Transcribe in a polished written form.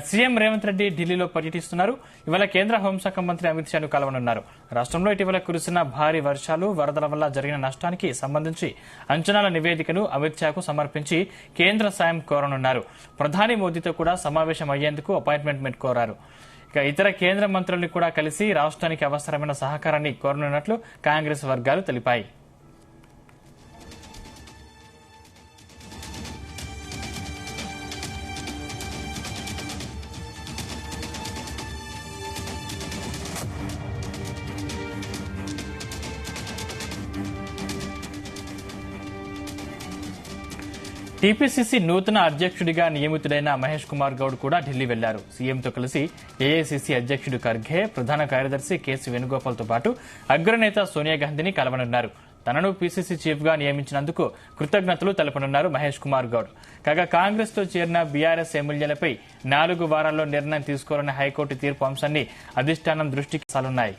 CM Revanth Reddy ఢిల్లీలో పర్యటిస్తున్నారు. ఇవాళ కేంద్ర హోంశాఖ మంత్రి అమిత్ షాను కలవనున్నారు. రాష్ట్రంలో ఇటీవల కురిసిన భారీ వర్షాలు, వరదల వల్ల జరిగిన నష్టానికి సంబంధించి అంచనాల నివేదికను అమిత్ షాకు సమర్పించి కేంద్ర సాయం కోరనున్నారు. ప్రధాని మోదీతో కూడా సమావేశం అయ్యేందుకు అపాయింట్మెంట్ కోరారు. ఇతర కేంద్ర మంత్రుల్ని కూడా కలిసి రాష్ట్రానికి అవసరమైన సహకారాన్ని కోరనున్నట్లు కాంగ్రెస్ వర్గాలు తెలిపాయి. టీపీసీసీ నూతన అధ్యక్షుడిగా నియమితుడైన మహేష్ కుమార్ గౌడ్ కూడా ఢిల్లీ వెళ్లారు. సీఎంతో కలిసి ఏఐసీసీ అధ్యక్షుడు ఖర్గే, ప్రధాన కార్యదర్శి కేసీ వేణుగోపాల్తో పాటు అగ్రనేత సోనియా గాంధీని కలవనున్నారు. తనను పీసీసీ చీఫ్ గా నియమించినందుకు కృతజ్ఞతలు తెలపనున్నారు మహేష్ కుమార్ గౌడ్. కాగా కాంగ్రెస్ తో చేరిన బీఆర్ఎస్ ఎమ్మెల్యేలపై 4 వారాల్లో నిర్ణయం తీసుకోవాలనే హైకోర్టు తీర్పు అంశాన్ని అధిష్టానం దృష్టికి సాలున్నాయి.